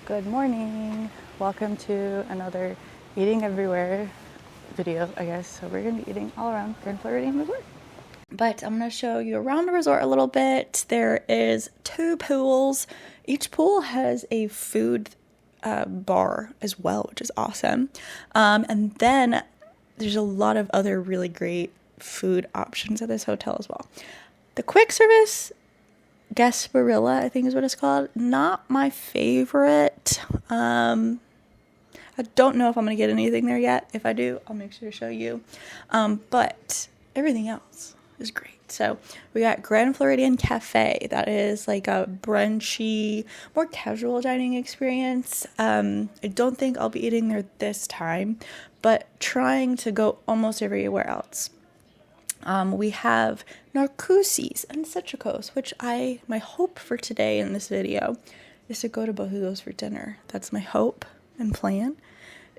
Good morning. Welcome to another eating everywhere video, I guess. So we're gonna be eating all around Grand Floridian Resort. But I'm gonna show you around the resort a little bit. There is 2 pools. Each pool has a food bar as well, which is awesome. And then there's a lot of other really great food options at this hotel as well. The quick service Gasparilla, I think is what it's called. Not my favorite. I don't know if I'm going to get anything there yet. If I do, I'll make sure to show you. But everything else is great. So we got Grand Floridian Cafe. That is like a brunchy, more casual dining experience. I don't think I'll be eating there this time, but trying to go almost everywhere else. We have Narcoosees and Citricos, which my hope for today in this video is to go to both of those for dinner. That's my hope and plan,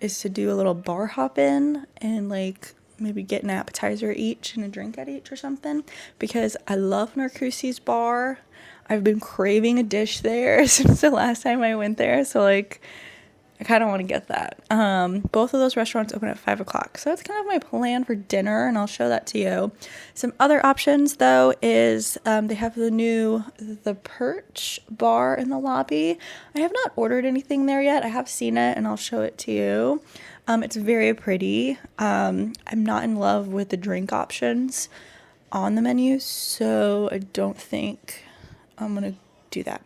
is to do a little bar hop in and like maybe get an appetizer each and a drink at each or something, because I love Narcoosees bar. I've been craving a dish there since the last time I went there, so like I kind of want to get that. Both of those restaurants open at 5 o'clock. So that's kind of my plan for dinner, and I'll show that to you. Some other options, though, is they have the Perch bar in the lobby. I have not ordered anything there yet. I have seen it, and I'll show it to you. It's very pretty. I'm not in love with the drink options on the menu, so I don't think I'm going to do that.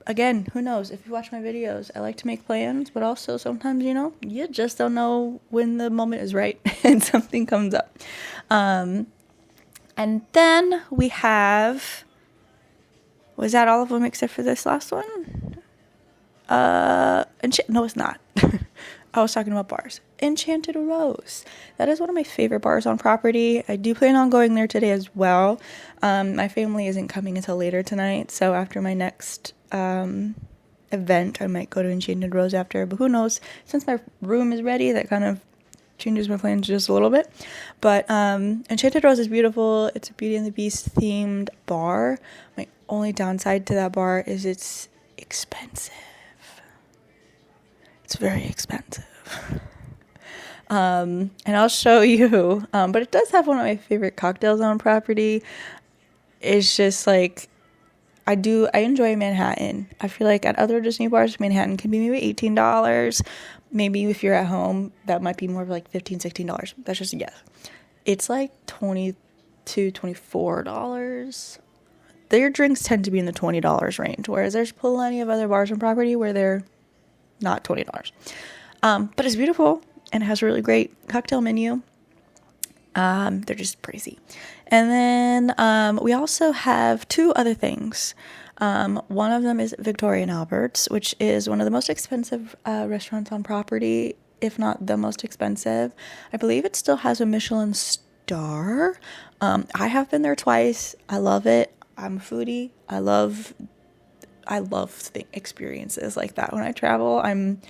Again, who knows? If you watch my videos, I like to make plans, but also sometimes, you just don't know when the moment is right and something comes up. And then we have, was that all of them except for this last one? No, it's not. I was talking about bars. Enchanted Rose. That is one of my favorite bars on property. I do plan on going there today as well. My family isn't coming until later tonight, so after my next event, I might go to Enchanted Rose after, but who knows? Since my room is ready, that kind of changes my plans just a little bit. But Enchanted Rose is beautiful. It's a Beauty and the Beast themed bar. My only downside to that bar is it's expensive. It's very expensive. And I'll show you, but it does have one of my favorite cocktails on property. It's just like, I enjoy Manhattan. I feel like at other Disney bars, Manhattan can be maybe $18. Maybe if you're at home, that might be more of like $15, $16. That's just a guess. It's like $20 to $24. Their drinks tend to be in the $20 range, whereas there's plenty of other bars on property where they're not $20. But it's beautiful and it has a really great cocktail menu. They're just crazy. And then we also have 2 other things. One of them is Victoria and Albert's, which is one of the most expensive restaurants on property, if not the most expensive. I believe it still has a Michelin star. I have been there twice. I love it. I'm a foodie. I love experiences like that. When I travel, I'm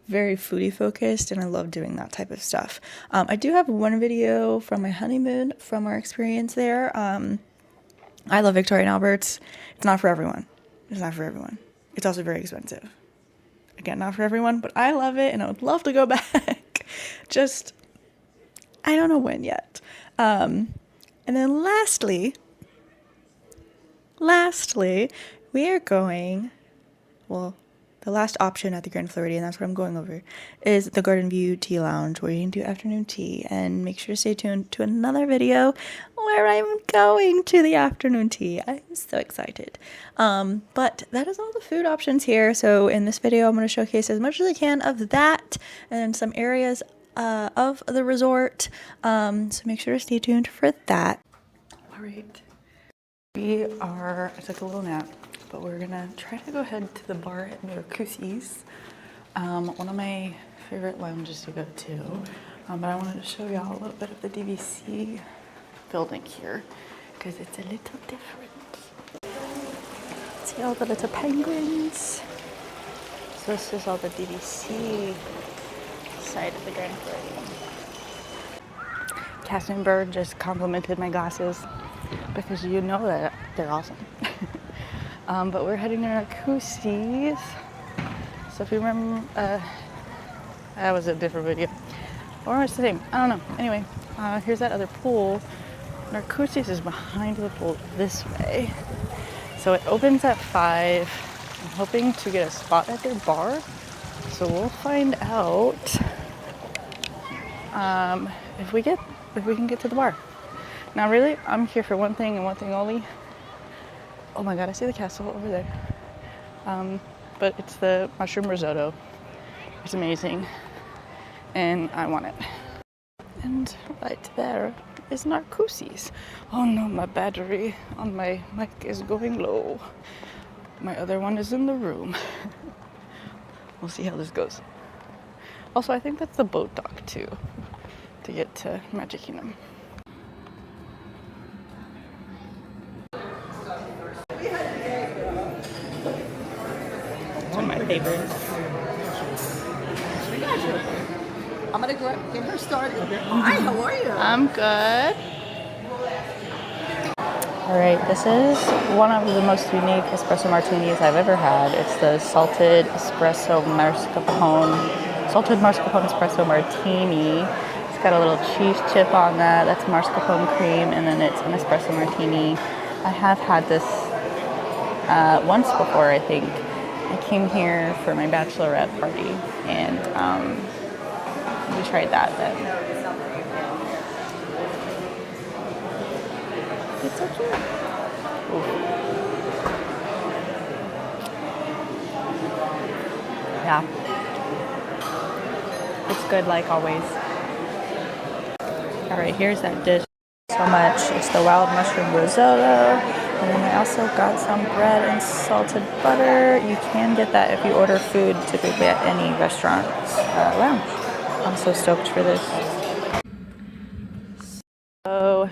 very foodie focused, and I love doing that type of stuff. I do have one video from my honeymoon from our experience there. I love Victoria and Albert's. It's not for everyone. It's also very expensive. Again, not for everyone, but I love it, and I would love to go back. Just, I don't know when yet. And then lastly, we are going, the last option at the Grand Floridian, that's what I'm going over, is the Garden View Tea Lounge, where you can do afternoon tea. And make sure to stay tuned to another video where I'm going to the afternoon tea. I'm so excited. But that is all the food options here. So in this video, I'm going to showcase as much as I can of that and some areas of the resort. So make sure to stay tuned for that. All right. I took a little nap, but we're gonna try to go ahead to the bar at Narcoosees, one of my favorite lounges to go to. But I wanted to show y'all a little bit of the DVC building here, because it's a little different. See all the little penguins? So this is all the DVC side of the Grand Floridian. Cassenberg just complimented my glasses, because you know that they're awesome. But we're heading to Narcoosees. So if you remember, that was a different video. Or was it the same? I don't know. Anyway, here's that other pool. Narcoosees is behind the pool this way. So it opens at 5. I'm hoping to get a spot at their bar. So we'll find out if we can get to the bar. Now really, I'm here for one thing and one thing only. Oh my god, I see the castle over there. But it's the mushroom risotto. It's amazing. And I want it. And right there is Narcoosees. Oh no, my battery on my mic is going low. My other one is in the room. We'll see how this goes. Also, I think that's the boat dock too, to get to Magic Kingdom. It's one of my favorites. I'm gonna go get her started. Hi, how are you? I'm good. Alright, this is one of the most unique espresso martinis I've ever had. It's the salted mascarpone espresso martini. It's got a little cheese chip on that. That's mascarpone cream, and then it's an espresso martini. I have had this once before, I think. I came here for my bachelorette party, and we tried that then. It's so cute. Ooh. Yeah. It's good like always. Alright, here's that dish. So much. It's the wild mushroom risotto. And then I also got some bread and salted butter. You can get that if you order food typically at any restaurant lounge. I'm so stoked for this. So,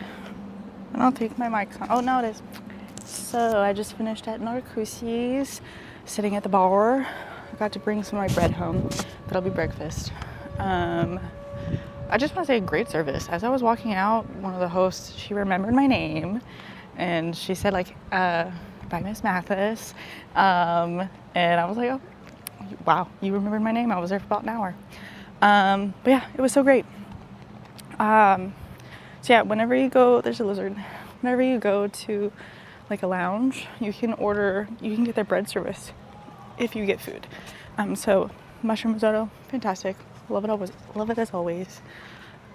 I don't think my mic's on. Oh, no, it is. So, I just finished at Narcoosees, sitting at the bar. I got to bring some of my bread home. That'll be breakfast. I just want to say great service. As I was walking out, one of the hosts, she remembered my name. And she said, like, by Miss Mathis. And I was like, oh, wow, you remembered my name. I was there for about an hour. But yeah, it was so great. So yeah, whenever you go, there's a lizard. Whenever you go to like a lounge, you can get their bread service if you get food. So mushroom risotto, fantastic. Love it as always.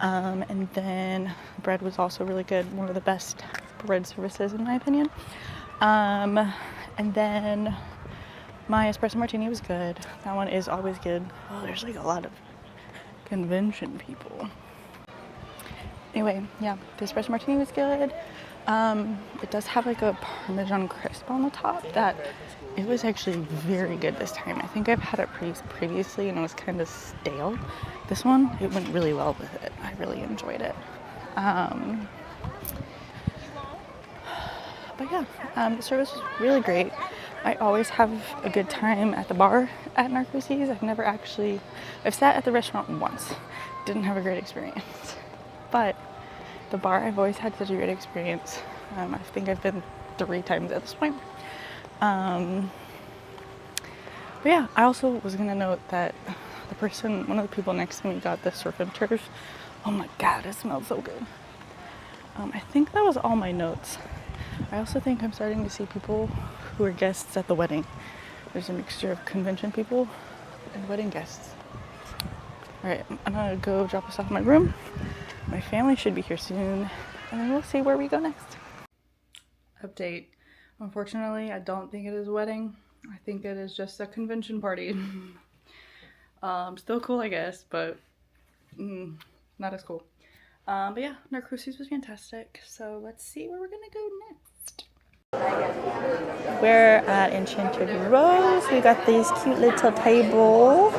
And then bread was also really good. One of the best bread services in my opinion. And then my espresso martini was good. That one is always good. Oh, there's like a lot of convention people. Anyway, yeah, the espresso martini was good. It does have like a Parmesan crisp on the top that it was actually very good this time. I think I've had it previously and it was kind of stale. This one, it went really well with it. I really enjoyed it. But yeah, the service was really great. I always have a good time at the bar at Narcoosees. I've sat at the restaurant once. Didn't have a great experience. But the bar, I've always had such a great experience. I think I've been 3 times at this point. But yeah, I also was gonna note that one of the people next to me got the surf and turf. Oh my god, it smelled so good. I think that was all my notes. I also think I'm starting to see people who are guests at the wedding. There's a mixture of convention people and wedding guests. Alright, I'm gonna go drop us off in my room. My family should be here soon, and then we'll see where we go next. Update. Unfortunately, I don't think it is a wedding. I think it is just a convention party. Still cool, I guess, but not as cool. But yeah, Narcoosees was fantastic. So let's see where we're gonna go next. We're at Enchanted Rose. We got these cute little table.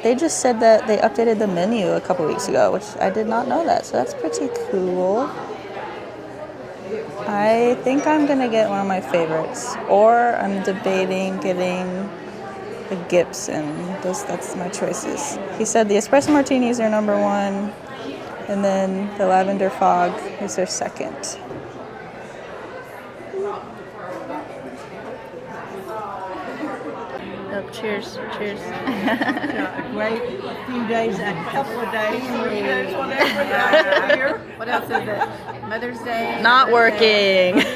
They just said that they updated the menu a couple weeks ago, which I did not know that, so that's pretty cool. I think I'm gonna get one of my favorites, or I'm debating getting the Gibson. That's my choices. He said the espresso martinis are number 1, and then the lavender fog is their second. Oh, cheers. Cheers. A great few days, a couple of days, 3 days, whatever last year. What else is it? Mother's Day. Not Mother's Day. working.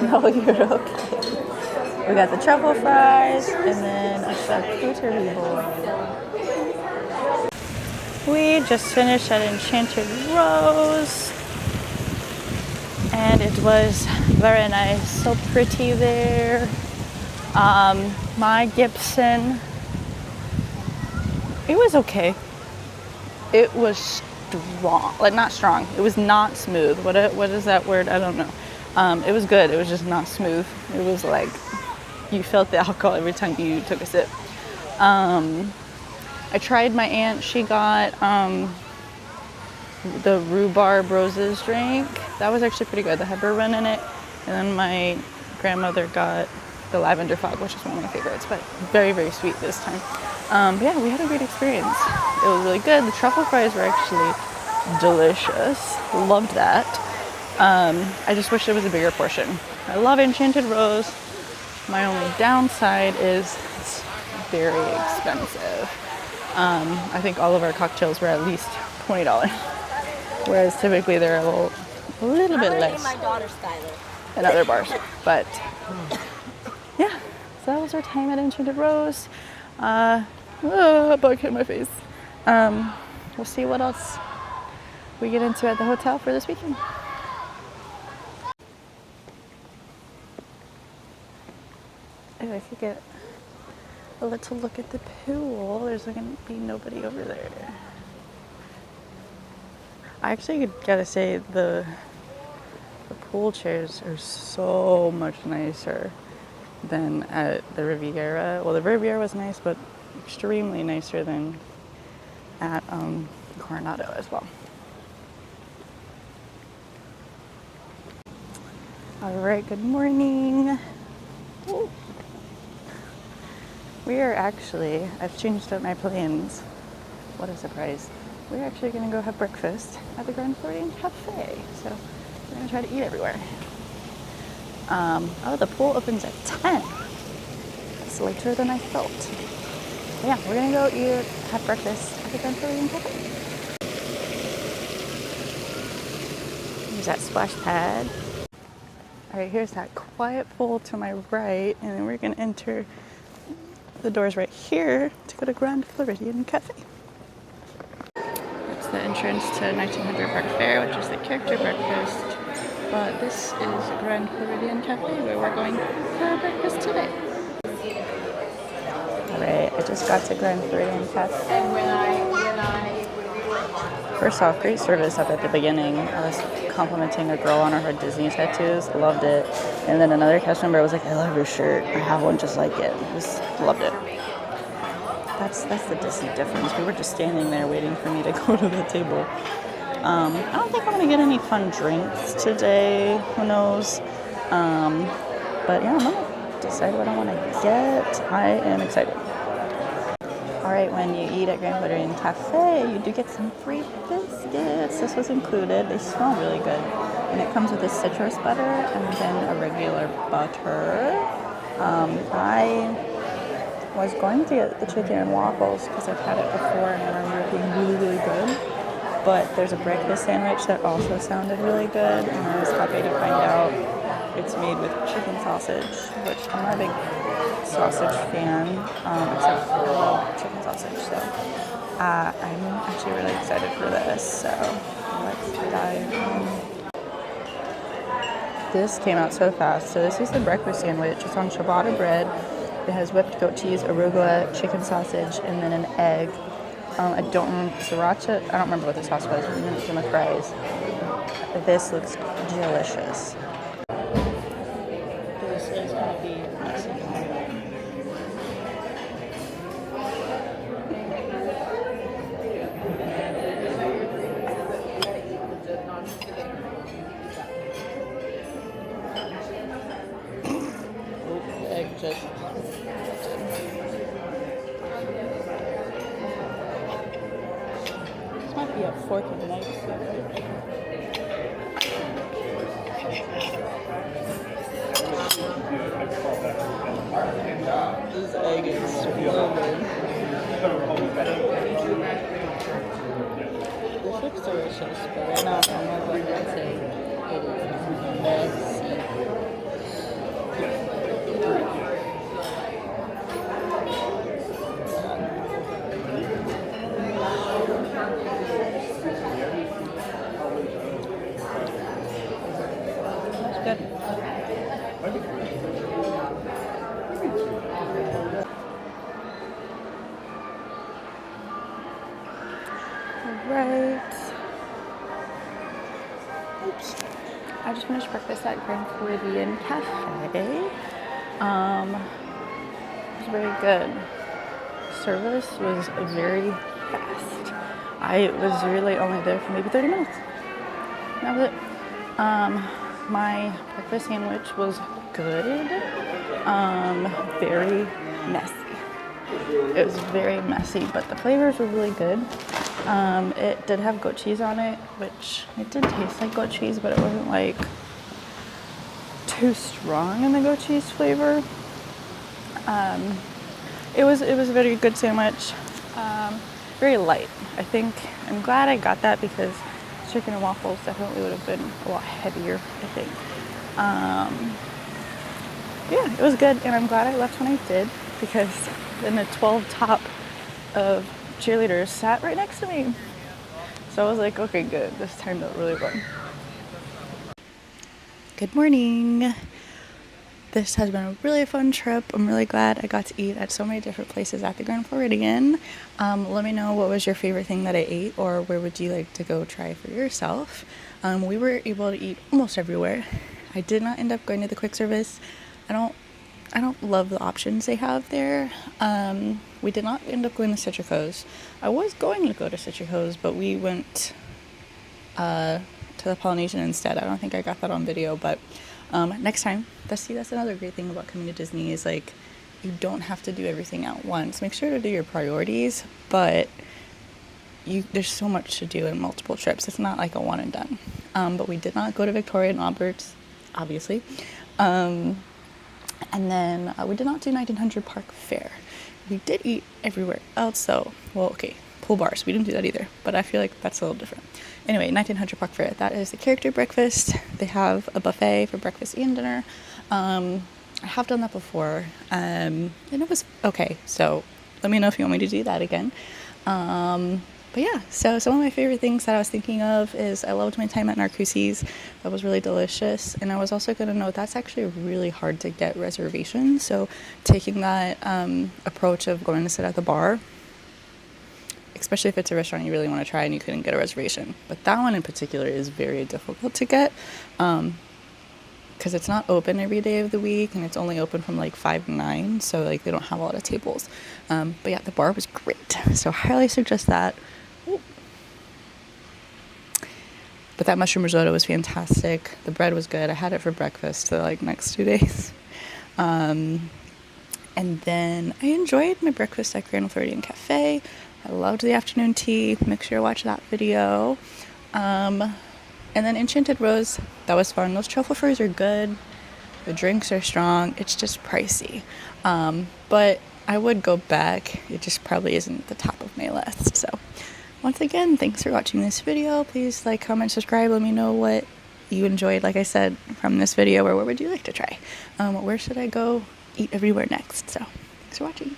No, you're okay. We got the truffle fries and then a charcuterie board. We just finished at Enchanted Rose. And it was very nice, so pretty there. My Gibson, it was okay. It was strong, like not strong. It was not smooth. What is that word? I don't know. It was good. It was just not smooth. It was like you felt the alcohol every time you took a sip. I tried my aunt. She got the rhubarb roses drink. That was actually pretty good. That had bourbon in it. And then my grandmother got the lavender fog, which is one of my favorites, but very, very sweet this time. But yeah, we had a great experience. It was really good. The truffle fries were actually delicious. Loved that. I just wish there was a bigger portion. I love Enchanted Rose. My only downside is it's very expensive. I think all of our cocktails were at least $20. Whereas typically they're a little bit less than other bars. But yeah, so that was our time at Enchanted Rose. A bug hit my face. We'll see what else we get into at the hotel for this weekend. Oh, I could get a little look at the pool. There's going to be nobody over there. I actually gotta say the pool chairs are so much nicer than at the Riviera. Well, the Riviera was nice, but extremely nicer than at Coronado as well. All right, good morning. Ooh. We are actually, I've changed up my plans. What a surprise. We're actually going to go have breakfast at the Grand Floridian Cafe. So we're going to try to eat everywhere. The pool opens at 10. It's later than I thought. But yeah, we're going to go have breakfast at the Grand Floridian Cafe. There's that splash pad. All right, here's that quiet pool to my right. And then we're going to enter the doors right here to go to Grand Floridian Cafe. The entrance to 1900 Park Fair, which is the character breakfast. But this is Grand Floridian Cafe, where we're going for breakfast today. Alright, I just got to Grand Floridian Cafe. First off, great service up at the beginning. I was complimenting a girl on her Disney tattoos. Loved it. And then another cast member was like, I love your shirt. I have one just like it. Just loved it. That's the Disney difference. We were just standing there waiting for me to go to the table. I don't think I'm going to get any fun drinks today. Who knows? But yeah, I'm going to decide what I want to get. I am excited. Alright, when you eat at Grand Floridian Cafe, you do get some free biscuits. This was included. They smell really good. And it comes with a citrus butter and then a regular butter. I was going to get the chicken and waffles because I've had it before and I remember it being really, really good. But there's a breakfast sandwich that also sounded really good, and I was happy to find out it's made with chicken sausage, which I'm not a big sausage fan, except I love chicken sausage. So I'm actually really excited for this. So let's dive in. This came out so fast. So this is the breakfast sandwich. It's on ciabatta bread. It has whipped goat cheese, arugula, chicken sausage, and then an egg. I don't remember sriracha. I don't remember what the sauce was. And then it came with fries. This looks delicious. This is going to be Mexican. The egg just might be a fork and knife. This egg is so good. This looks delicious, but right now I'm not going to say it is messy. That's good. Right. Oops. I just finished breakfast at Grand Floridian Cafe. It was very good. Service was very fast. I was really only there for maybe 30 minutes. That was it. My breakfast sandwich was good. Very messy. It was very messy, but the flavors were really good. It did have goat cheese on it, which it did taste like goat cheese, but it wasn't like too strong in the goat cheese flavor. It was a very good sandwich. Very light. I think I'm glad I got that because chicken and waffles definitely would have been a lot heavier, I think. Yeah, it was good, and I'm glad I left when I did because then the 12 top of cheerleaders sat right next to me. So I was like, okay, good. This time to really run. Good morning. This has been a really fun trip. I'm really glad I got to eat at so many different places at the Grand Floridian. Let me know what was your favorite thing that I ate, or where would you like to go try for yourself. We were able to eat almost everywhere. I did not end up going to the quick service. I don't love the options they have there. We did not end up going to Citrico's. I was going to go to Citrico's, but we went to the Polynesian instead. I don't think I got that on video, but next time. That's another great thing about coming to Disney is like you don't have to do everything at once. Make sure to do your priorities, but there's so much to do in multiple trips. It's not like a one and done. But we did not go to Victoria and Albert's, obviously. And then we did not do 1900 Park Fair. We did eat everywhere else though. Well, okay, pool bars. We didn't do that either, but I feel like that's a little different. Anyway, 1900 Park Fair. That is the character breakfast. They have a buffet for breakfast and dinner. I have done that before, and it was okay. So let me know if you want me to do that again. But yeah, so some of my favorite things that I was thinking of is I loved my time at Narcoosees. That was really delicious. And I was also going to note that's actually really hard to get reservations. So taking that approach of going to sit at the bar, especially if it's a restaurant you really want to try and you couldn't get a reservation. But that one in particular is very difficult to get because it's not open every day of the week and it's only open from like 5 to 9. So like they don't have a lot of tables. But yeah, the bar was great. So highly suggest that. Ooh. But that mushroom risotto was fantastic. The bread was good. I had it for breakfast the like next 2 days. And then I enjoyed my breakfast at Grand Floridian Cafe. I loved the afternoon tea. Make sure to watch that video. And then Enchanted Rose, that was fun. Those truffle furs are good. The drinks are strong. It's just pricey. But I would go back. It just probably isn't at the top of my list. So once again, thanks for watching this video. Please like, comment, subscribe. Let me know what you enjoyed, like I said, from this video, or what would you like to try? Where should I go eat everywhere next? So thanks for watching.